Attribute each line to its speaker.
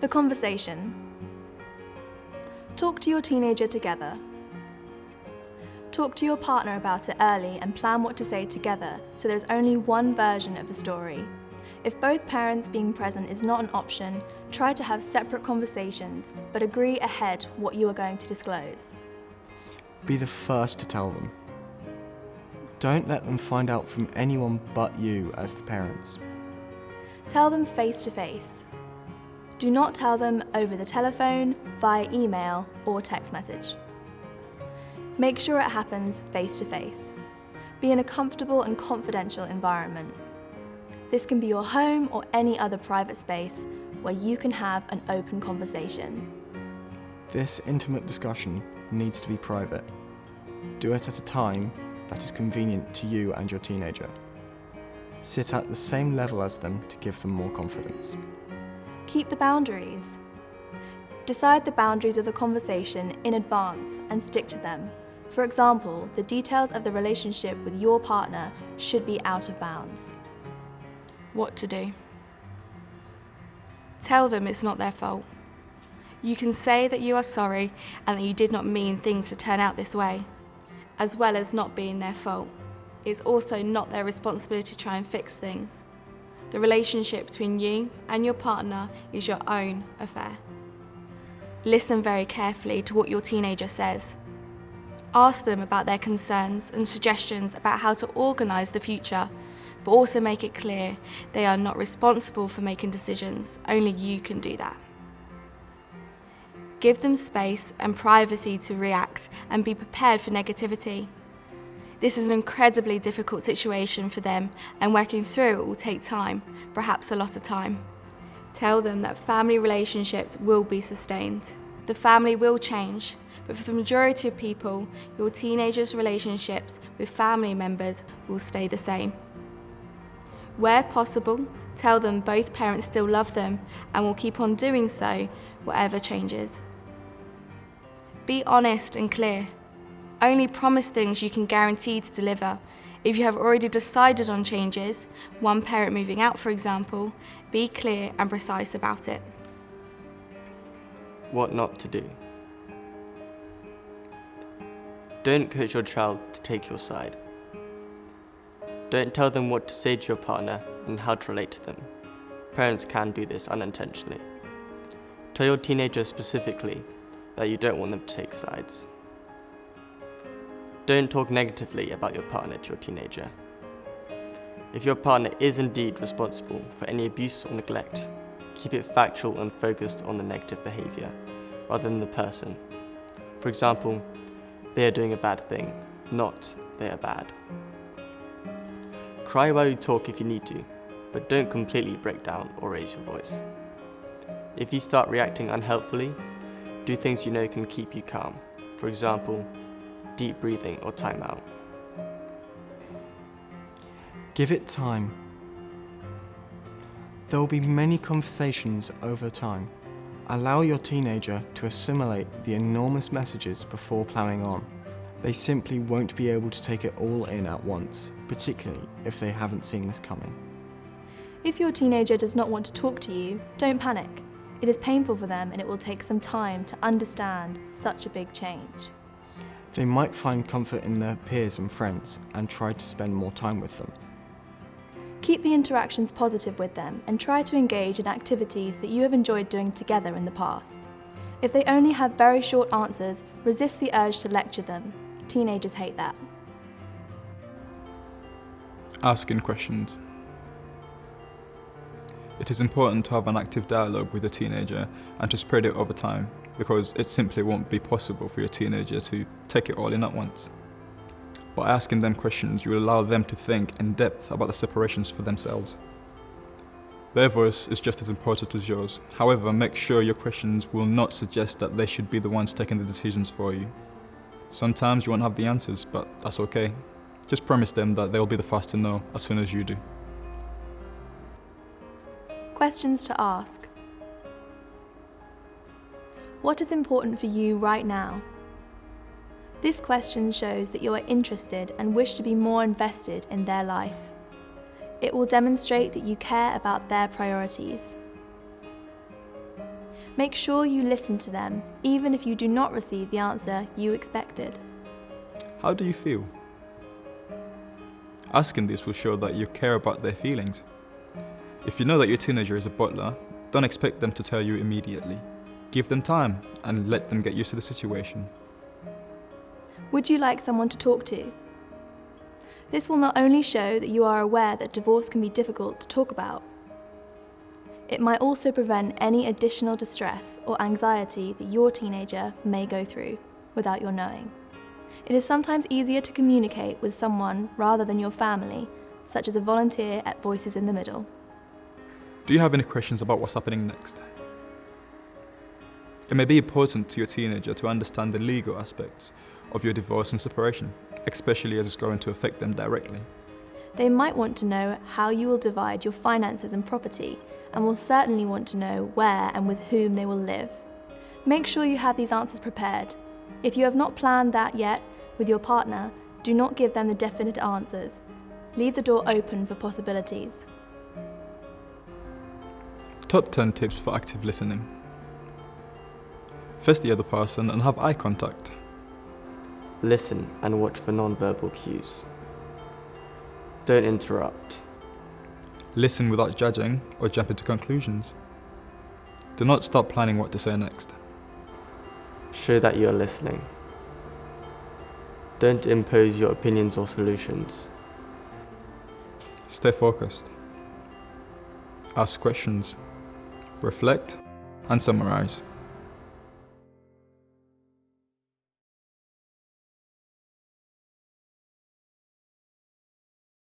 Speaker 1: The conversation. Talk to your teenager together. Talk to your partner about it early and plan what to say together so there's only one version of the story. If both parents being present is not an option, try to have separate conversations, but agree ahead what you are going to disclose.
Speaker 2: Be the first to tell them. Don't let them find out from anyone but you as the parents.
Speaker 1: Tell them face to face. Do not tell them over the telephone, via email, or text message. Make sure it happens face to face. Be in a comfortable and confidential environment. This can be your home or any other private space where you can have an open conversation.
Speaker 2: This intimate discussion needs to be private. Do it at a time that is convenient to you and your teenager. Sit at the same level as them to give them more confidence.
Speaker 1: Keep the boundaries. Decide the boundaries of the conversation in advance and stick to them. For example, the details of the relationship with your partner should be out of bounds.
Speaker 3: What to do? Tell them it's not their fault. You can say that you are sorry and that you did not mean things to turn out this way, as well as not being their fault. It's also not their responsibility to try and fix things. The relationship between you and your partner is your own affair. Listen very carefully to what your teenager says. Ask them about their concerns and suggestions about how to organise the future, but also make it clear they are not responsible for making decisions, only you can do that. Give them space and privacy to react and be prepared for negativity. This is an incredibly difficult situation for them, and working through it will take time, perhaps a lot of time. Tell them that family relationships will be sustained. The family will change, but for the majority of people, your teenager's relationships with family members will stay the same. Where possible, tell them both parents still love them and will keep on doing so, whatever changes. Be honest and clear. Only promise things you can guarantee to deliver. If you have already decided on changes, one parent moving out for example, be clear and precise about it.
Speaker 4: What not to do. Don't coach your child to take your side. Don't tell them what to say to your partner and how to relate to them. Parents can do this unintentionally. Tell your teenager specifically that you don't want them to take sides. Don't talk negatively about your partner to your teenager. If your partner is indeed responsible for any abuse or neglect, keep it factual and focused on the negative behaviour rather than the person. For example, they are doing a bad thing, not they are bad. Cry while you talk if you need to, but don't completely break down or raise your voice. If you start reacting unhelpfully, do things you know can keep you calm. For example, deep breathing or time out.
Speaker 2: Give it time. There will be many conversations over time. Allow your teenager to assimilate the enormous messages before ploughing on. They simply won't be able to take it all in at once, particularly if they haven't seen this coming.
Speaker 1: If your teenager does not want to talk to you, don't panic. It is painful for them and it will take some time to understand such a big change.
Speaker 2: They might find comfort in their peers and friends and try to spend more time with them.
Speaker 1: Keep the interactions positive with them and try to engage in activities that you have enjoyed doing together in the past. If they only have very short answers, resist the urge to lecture them. Teenagers hate that.
Speaker 5: Asking questions. It is important to have an active dialogue with a teenager and to spread it over time, because it simply won't be possible for your teenager to take it all in at once. By asking them questions, you will allow them to think in depth about the separations for themselves. Their voice is just as important as yours. However, make sure your questions will not suggest that they should be the ones taking the decisions for you. Sometimes you won't have the answers, but that's okay. Just promise them that they'll be the first to know as soon as you do.
Speaker 1: Questions to ask. What is important for you right now? This question shows that you are interested and wish to be more invested in their life. It will demonstrate that you care about their priorities. Make sure you listen to them, even if you do not receive the answer you expected.
Speaker 5: How do you feel? Asking this will show that you care about their feelings. If you know that your teenager is a butler, don't expect them to tell you immediately. Give them time and let them get used to the situation.
Speaker 1: Would you like someone to talk to? This will not only show that you are aware that divorce can be difficult to talk about, it might also prevent any additional distress or anxiety that your teenager may go through without your knowing. It is sometimes easier to communicate with someone rather than your family, such as a volunteer at Voices in the Middle.
Speaker 5: Do you have any questions about what's happening next? It may be important to your teenager to understand the legal aspects of your divorce and separation, especially as it's going to affect them directly.
Speaker 1: They might want to know how you will divide your finances and property, and will certainly want to know where and with whom they will live. Make sure you have these answers prepared. If you have not planned that yet with your partner, do not give them the definite answers. Leave the door open for possibilities.
Speaker 5: Top 10 tips for active listening. Face the other person and have eye contact.
Speaker 4: Listen and watch for non-verbal cues. Don't interrupt.
Speaker 5: Listen without judging or jumping to conclusions. Do not start planning what to say next.
Speaker 4: Show that you are listening. Don't impose your opinions or solutions.
Speaker 5: Stay focused. Ask questions. Reflect and summarize.